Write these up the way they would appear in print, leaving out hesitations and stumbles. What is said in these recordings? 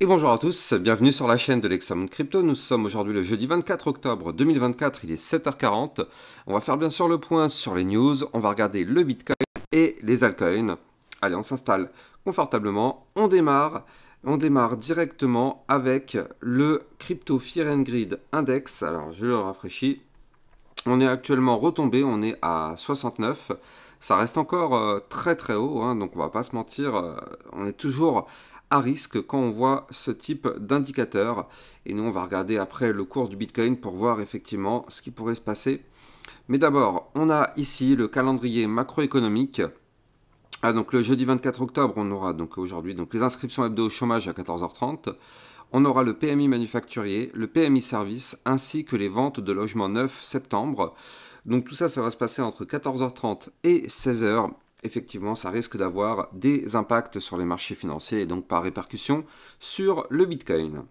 Et bonjour à tous, bienvenue sur la chaîne de l'Hexamonde Crypto. Nous sommes aujourd'hui le jeudi 24 octobre 2024, il est 7h40. On va faire bien sûr le point sur les news, on va regarder le Bitcoin et les altcoins. Allez, on s'installe confortablement, on démarre. On démarre directement avec le Crypto Fear and Greed Index. Alors je le rafraîchis. On est actuellement retombé, on est à 69. Ça reste encore très très haut, hein, donc on va pas se mentir, on est toujours à risque quand on voit ce type d'indicateur. Et nous, on va regarder après le cours du Bitcoin pour voir effectivement ce qui pourrait se passer. Mais d'abord, on a ici le calendrier macroéconomique. Donc le jeudi 24 octobre, on aura donc aujourd'hui les inscriptions hebdo au chômage à 14h30. On aura le PMI manufacturier, le PMI service, ainsi que les ventes de logements neufs septembre. Donc tout ça, ça va se passer entre 14h30 et 16h. Effectivement, ça risque d'avoir des impacts sur les marchés financiers et donc par répercussion sur le Bitcoin.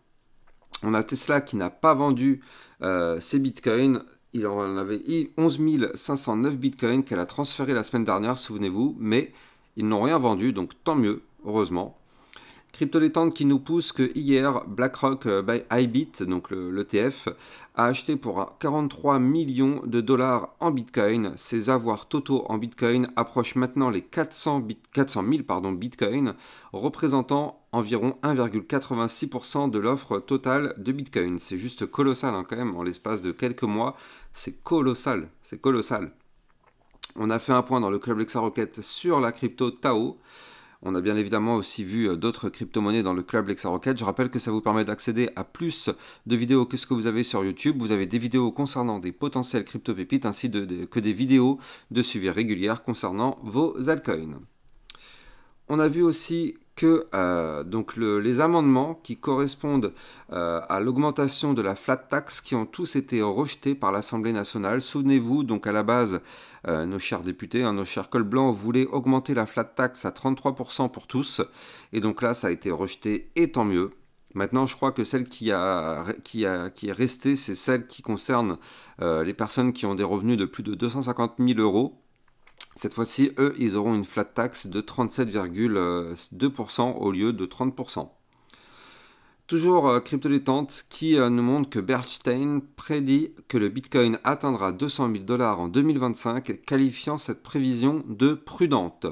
On a Tesla qui n'a pas vendu ses Bitcoins. Il en avait 11 509 Bitcoins qu'elle a transféré la semaine dernière, souvenez-vous, mais ils n'ont rien vendu, donc tant mieux, heureusement. Crypto-Létente qui nous pousse que hier, BlackRock by Ibit, donc l'ETF, a acheté pour 43 millions de dollars en Bitcoin. Ses avoirs totaux en Bitcoin approchent maintenant les 400 000 Bitcoin, représentant environ 1,86% de l'offre totale de Bitcoin. C'est juste colossal hein, quand même, en l'espace de quelques mois. C'est colossal, c'est colossal. On a fait un point dans le Club LexaRocket sur la crypto Tao. On a bien évidemment aussi vu d'autres crypto-monnaies dans le club LexaRocket. Je rappelle que ça vous permet d'accéder à plus de vidéos que ce que vous avez sur YouTube. Vous avez des vidéos concernant des potentielles crypto-pépites ainsi que des vidéos de suivi régulières concernant vos altcoins. On a vu aussi que les amendements qui correspondent à l'augmentation de la flat tax qui ont tous été rejetés par l'Assemblée nationale. Souvenez-vous, donc à la base, nos chers députés, nos chers cols blancs voulaient augmenter la flat tax à 33% pour tous. Et donc là, ça a été rejeté et tant mieux. Maintenant, je crois que celle qui est restée, c'est celle qui concerne les personnes qui ont des revenus de plus de 250 000 euros. Cette fois-ci, eux, ils auront une flat tax de 37,2% au lieu de 30%. Toujours Crypto-Détente qui nous montre que Bernstein prédit que le Bitcoin atteindra 200 000 dollars en 2025, qualifiant cette prévision de prudente.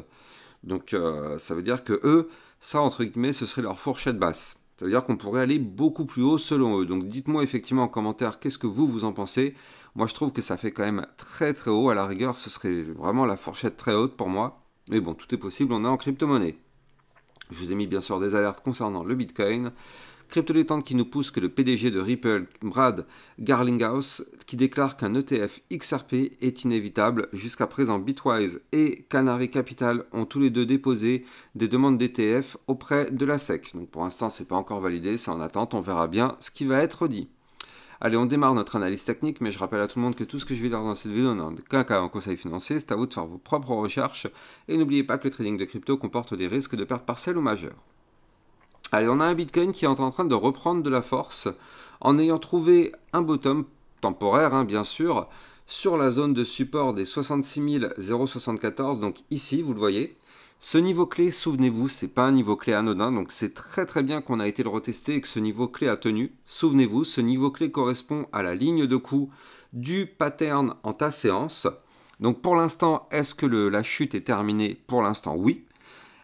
Donc ça veut dire que eux, ça entre guillemets, ce serait leur fourchette basse. Ça veut dire qu'on pourrait aller beaucoup plus haut selon eux. Donc dites-moi effectivement en commentaire qu'est-ce que vous en pensez. Moi je trouve que ça fait quand même très très haut. À la rigueur, ce serait vraiment la fourchette très haute pour moi. Mais bon, tout est possible, on est en crypto-monnaie. Je vous ai mis bien sûr des alertes concernant le Bitcoin. Crypto-Détente qui nous pousse que le PDG de Ripple, Brad Garlinghouse, qui déclare qu'un ETF XRP est inévitable. Jusqu'à présent, Bitwise et Canary Capital ont tous les deux déposé des demandes d'ETF auprès de la SEC. Donc pour l'instant, ce n'est pas encore validé, c'est en attente, on verra bien ce qui va être dit. Allez, on démarre notre analyse technique, mais je rappelle à tout le monde que tout ce que je vais dire dans cette vidéo n'a qu'un cas en conseil financier, c'est à vous de faire vos propres recherches. Et n'oubliez pas que le trading de crypto comporte des risques de perte partielle ou majeure. Allez, on a un Bitcoin qui est en train de reprendre de la force en ayant trouvé un bottom temporaire, hein, bien sûr, sur la zone de support des 66 074. Donc ici, vous le voyez. Ce niveau clé, souvenez-vous, c'est pas un niveau clé anodin, donc c'est très très bien qu'on a été le retester et que ce niveau clé a tenu. Souvenez-vous, ce niveau clé correspond à la ligne de coup du pattern en ta séance. Donc pour l'instant, est-ce que la chute est terminée? Pour l'instant, oui.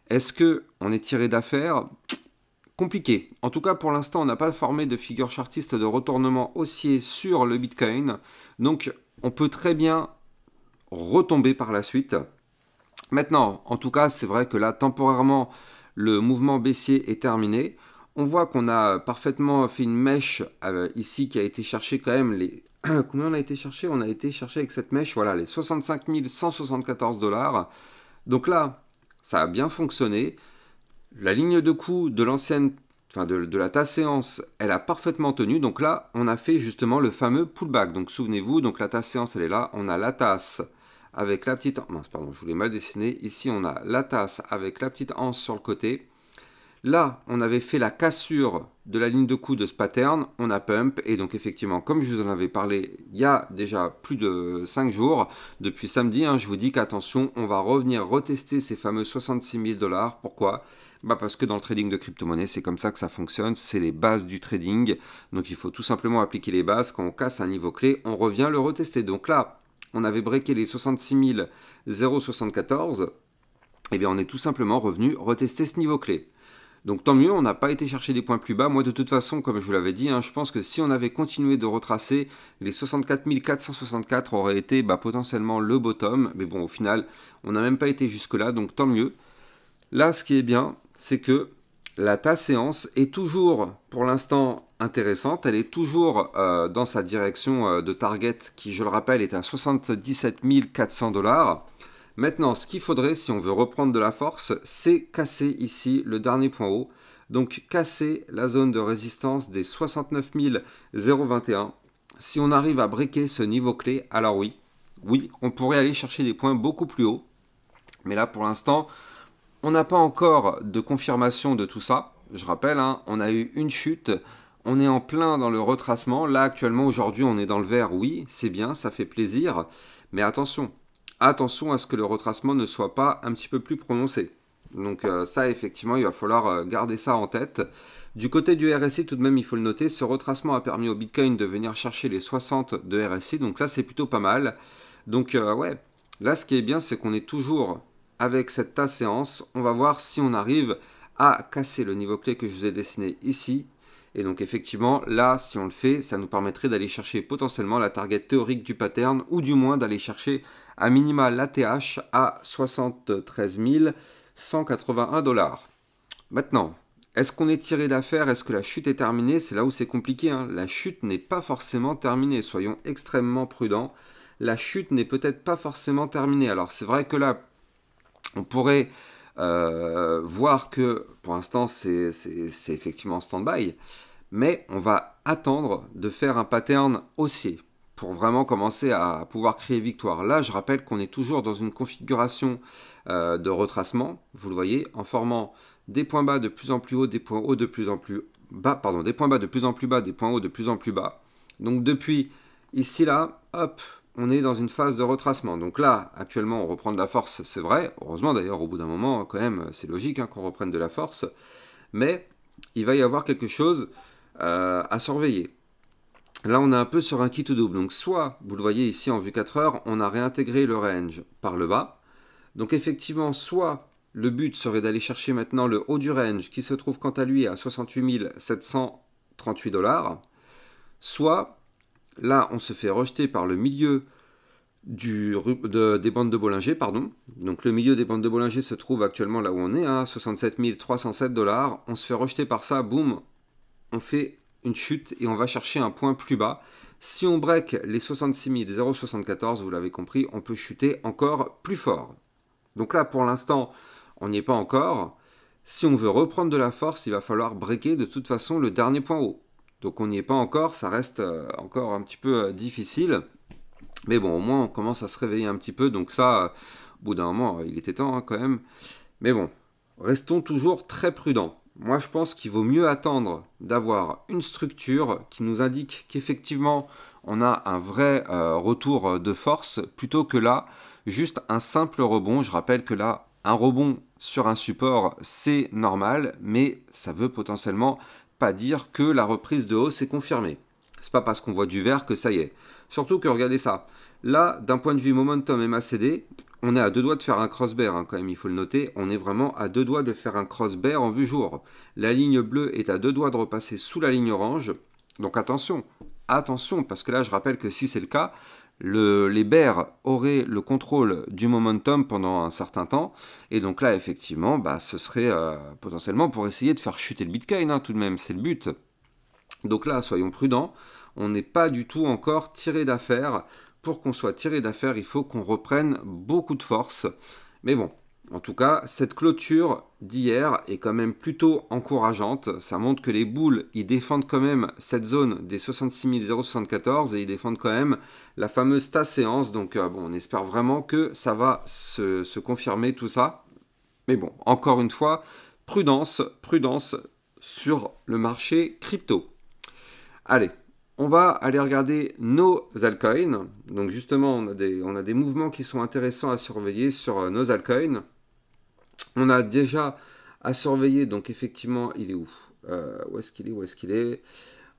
Est-ce qu'on est tiré d'affaire? Compliqué. En tout cas, pour l'instant, on n'a pas formé de figure chartiste de retournement haussier sur le Bitcoin. Donc, on peut très bien retomber par la suite. Maintenant, en tout cas, c'est vrai que là, temporairement, le mouvement baissier est terminé. On voit qu'on a parfaitement fait une mèche ici qui a été chercher quand même les... Combien on a été chercher? On a été chercher avec cette mèche, voilà, les 65 174 dollars. Donc là, ça a bien fonctionné. La ligne de coup de l'ancienne, de la tasse séance, elle a parfaitement tenu. Donc là, on a fait justement le fameux pullback. Donc souvenez-vous, donc la tasse séance, elle est là. On a la tasse avec la petite... Mince, pardon, je voulais mal dessiner. Ici, on a la tasse avec la petite anse sur le côté. Là, on avait fait la cassure de la ligne de coup de ce pattern, on a pump, et donc effectivement, comme je vous en avais parlé il y a déjà plus de 5 jours, depuis samedi, hein, je vous dis qu'attention, on va revenir retester ces fameux 66 000 $. Pourquoi? Parce que dans le trading de crypto-monnaie, c'est comme ça que ça fonctionne, c'est les bases du trading, donc il faut tout simplement appliquer les bases, quand on casse un niveau clé, on revient le retester. Donc là, on avait breaké les 66 074, et bien on est tout simplement revenu retester ce niveau clé. Donc tant mieux, on n'a pas été chercher des points plus bas. Moi de toute façon, comme je vous l'avais dit, hein, je pense que si on avait continué de retracer, les 64 464 auraient été potentiellement le bottom. Mais bon, au final, on n'a même pas été jusque-là, donc tant mieux. Là, ce qui est bien, c'est que ta séance est toujours, pour l'instant, intéressante. Elle est toujours dans sa direction de target qui, je le rappelle, est à 77 400 $. Maintenant, ce qu'il faudrait, si on veut reprendre de la force, c'est casser ici le dernier point haut. Donc, casser la zone de résistance des 69 021. Si on arrive à breaker ce niveau clé, alors oui, on pourrait aller chercher des points beaucoup plus hauts. Mais là, pour l'instant, on n'a pas encore de confirmation de tout ça. Je rappelle, hein, on a eu une chute. On est en plein dans le retracement. Là, actuellement, aujourd'hui, on est dans le vert. Oui, c'est bien, ça fait plaisir. Mais attention. Attention à ce que le retracement ne soit pas un petit peu plus prononcé. Donc ça, effectivement, il va falloir garder ça en tête. Du côté du RSI, tout de même, il faut le noter, ce retracement a permis au Bitcoin de venir chercher les 60 de RSI. Donc ça, c'est plutôt pas mal. Donc ouais, là, ce qui est bien, c'est qu'on est toujours avec cette tasse séance. On va voir si on arrive à casser le niveau clé que je vous ai dessiné ici. Et donc effectivement, là, si on le fait, ça nous permettrait d'aller chercher potentiellement la target théorique du pattern, ou du moins d'aller chercher à minima l'ATH à 73 181 $. Maintenant, est-ce qu'on est tiré d'affaire? Est-ce que la chute est terminée? C'est là où c'est compliqué, hein. La chute n'est pas forcément terminée, soyons extrêmement prudents. La chute n'est peut-être pas forcément terminée. Alors c'est vrai que là, on pourrait voir que pour l'instant c'est effectivement en stand-by, mais on va attendre de faire un pattern haussier pour vraiment commencer à pouvoir créer victoire. Là, je rappelle qu'on est toujours dans une configuration de retracement, vous le voyez, en formant des points bas de plus en plus hauts, des points hauts de plus en plus bas, pardon, des points bas de plus en plus bas, des points hauts de plus en plus bas. Donc depuis ici, là, hop, on est dans une phase de retracement. Donc là, actuellement, on reprend de la force, c'est vrai. Heureusement, d'ailleurs, au bout d'un moment, quand même, c'est logique hein, qu'on reprenne de la force. Mais il va y avoir quelque chose à surveiller. Là, on est un peu sur un kit double. Donc, soit, vous le voyez ici en vue 4 heures, on a réintégré le range par le bas. Donc, effectivement, soit le but serait d'aller chercher maintenant le haut du range qui se trouve quant à lui à 68 738 $. Soit, là, on se fait rejeter par le milieu des bandes de Bollinger, pardon. Donc le milieu des bandes de Bollinger se trouve actuellement là où on est, hein, 67 307 $. On se fait rejeter par ça, boum, on fait une chute et on va chercher un point plus bas. Si on break les 66 074, vous l'avez compris, on peut chuter encore plus fort. Donc là, pour l'instant, on n'y est pas encore. Si on veut reprendre de la force, il va falloir breaker de toute façon le dernier point haut. Donc on n'y est pas encore, ça reste encore un petit peu difficile. Mais bon, au moins on commence à se réveiller un petit peu. Donc ça, au bout d'un moment, il était temps hein, quand même. Mais bon, restons toujours très prudents. Moi, je pense qu'il vaut mieux attendre d'avoir une structure qui nous indique qu'effectivement, on a un vrai retour de force, plutôt que là, juste un simple rebond. Je rappelle que là, un rebond sur un support, c'est normal, mais ça veut potentiellement pas dire que la reprise de hausse est confirmée. C'est pas parce qu'on voit du vert que ça y est. Surtout que, regardez ça, là, d'un point de vue momentum MACD, on est à deux doigts de faire un cross bear, hein, quand même, il faut le noter. On est vraiment à deux doigts de faire un cross bear en vue jour. La ligne bleue est à deux doigts de repasser sous la ligne orange. Donc attention, attention, parce que là, je rappelle que si c'est le cas, les bears auraient le contrôle du momentum pendant un certain temps. Et donc là, effectivement, ce serait potentiellement pour essayer de faire chuter le Bitcoin, hein, tout de même, c'est le but. Donc là, soyons prudents. On n'est pas du tout encore tiré d'affaire. Pour qu'on soit tiré d'affaire, il faut qu'on reprenne beaucoup de force. Mais bon, en tout cas, cette clôture d'hier est quand même plutôt encourageante. Ça montre que les bulls, ils défendent quand même cette zone des 66 074 et ils défendent quand même la fameuse tasse séance. Donc bon, on espère vraiment que ça va se confirmer tout ça. Mais bon, encore une fois, prudence, prudence sur le marché crypto. Allez, on va aller regarder nos altcoins. Donc justement, on a des mouvements qui sont intéressants à surveiller sur nos altcoins. On a déjà à surveiller, donc effectivement, il est où? Où est-ce qu'il est? Où est-ce qu'il est?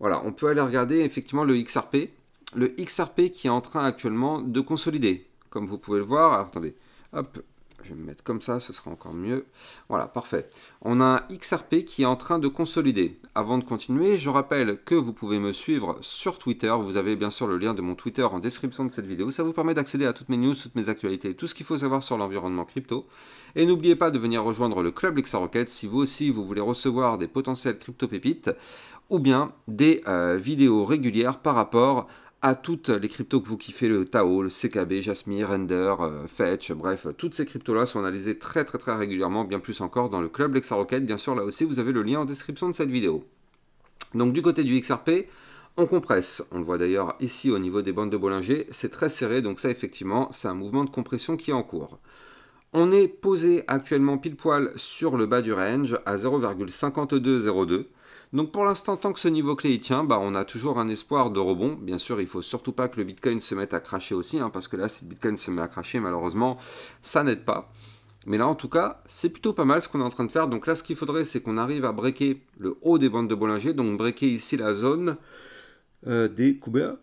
Voilà, on peut aller regarder effectivement le XRP. Le XRP qui est en train actuellement de consolider. Comme vous pouvez le voir, alors attendez, hop, je vais me mettre comme ça, ce sera encore mieux. Voilà, parfait. On a un XRP qui est en train de consolider. Avant de continuer, je rappelle que vous pouvez me suivre sur Twitter. Vous avez bien sûr le lien de mon Twitter en description de cette vidéo. Ça vous permet d'accéder à toutes mes news, toutes mes actualités, tout ce qu'il faut savoir sur l'environnement crypto. Et n'oubliez pas de venir rejoindre le club LexaRocket si vous aussi vous voulez recevoir des potentiels crypto-pépites ou bien des vidéos régulières par rapport à toutes les cryptos que vous kiffez, le Tao, le CKB, Jasmine, Render, Fetch, bref, toutes ces cryptos-là sont analysées très régulièrement, bien plus encore dans le club LexaRocket. Bien sûr, là aussi, vous avez le lien en description de cette vidéo. Donc du côté du XRP, on compresse. On le voit d'ailleurs ici au niveau des bandes de Bollinger, c'est très serré, donc ça effectivement, c'est un mouvement de compression qui est en cours. On est posé actuellement pile poil sur le bas du range à 0,5202. Donc pour l'instant, tant que ce niveau clé y tient, on a toujours un espoir de rebond. Bien sûr, il ne faut surtout pas que le Bitcoin se mette à cracher aussi, parce que là, si le Bitcoin se met à cracher, malheureusement, ça n'aide pas. Mais là, en tout cas, c'est plutôt pas mal ce qu'on est en train de faire. Donc là, ce qu'il faudrait, c'est qu'on arrive à breaker le haut des bandes de Bollinger, donc breaker ici la zone des combien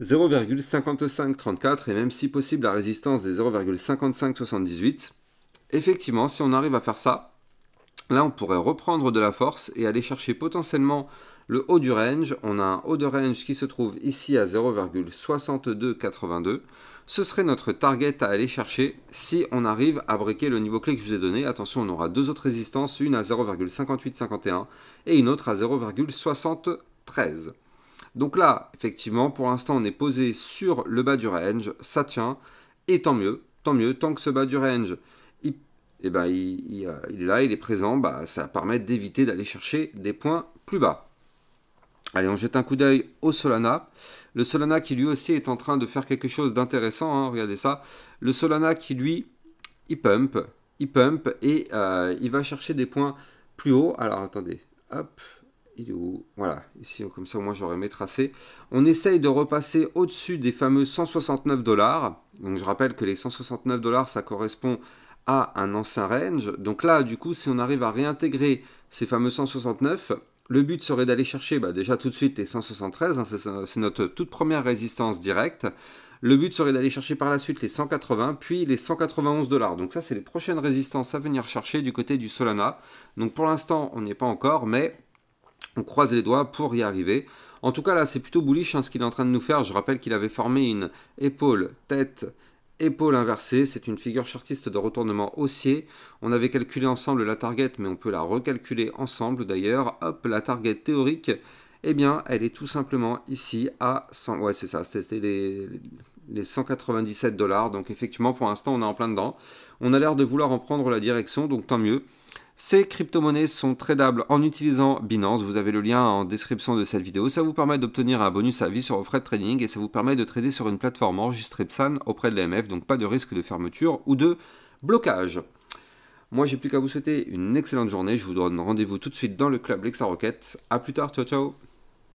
0,5534 et même si possible la résistance des 0,5578. Effectivement, si on arrive à faire ça, là on pourrait reprendre de la force et aller chercher potentiellement le haut du range. On a un haut de range qui se trouve ici à 0,6282. Ce serait notre target à aller chercher si on arrive à breaker le niveau clé que je vous ai donné. Attention, on aura deux autres résistances, une à 0,5851 et une autre à 0,73. Donc là, effectivement, pour l'instant, on est posé sur le bas du range, ça tient, et tant mieux, tant que ce bas du range, il est là, il est présent, ça permet d'éviter d'aller chercher des points plus bas. Allez, on jette un coup d'œil au Solana. Le Solana qui lui aussi est en train de faire quelque chose d'intéressant, regardez ça. Le Solana qui lui, il pump, et il va chercher des points plus hauts. Alors attendez, hop. Il est où? Voilà, ici comme ça au moins j'aurai mes tracés. On essaye de repasser au-dessus des fameux 169 $. Donc je rappelle que les 169 $, ça correspond à un ancien range. Donc là, du coup, si on arrive à réintégrer ces fameux 169, le but serait d'aller chercher déjà tout de suite les 173. C'est notre toute première résistance directe. Le but serait d'aller chercher par la suite les 180, puis les 191 $. Donc ça, c'est les prochaines résistances à venir chercher du côté du Solana. Donc pour l'instant, on n'y est pas encore, mais on croise les doigts pour y arriver. En tout cas, là, c'est plutôt bullish ce qu'il est en train de nous faire. Je rappelle qu'il avait formé une épaule, tête, épaule inversée. C'est une figure chartiste de retournement haussier. On avait calculé ensemble la target, mais on peut la recalculer ensemble d'ailleurs. Hop, la target théorique, eh bien, elle est tout simplement ici à 100. Ouais, c'est ça, c'était les 197 $. Donc effectivement, pour l'instant, on est en plein dedans. On a l'air de vouloir en prendre la direction, donc tant mieux. Ces crypto-monnaies sont tradables en utilisant Binance. Vous avez le lien en description de cette vidéo. Ça vous permet d'obtenir un bonus à vie sur vos frais de trading et ça vous permet de trader sur une plateforme enregistrée PSAN auprès de l'AMF. Donc pas de risque de fermeture ou de blocage. Moi, j'ai plus qu'à vous souhaiter une excellente journée. Je vous donne rendez-vous tout de suite dans le club LexaRocket. A plus tard, ciao ciao.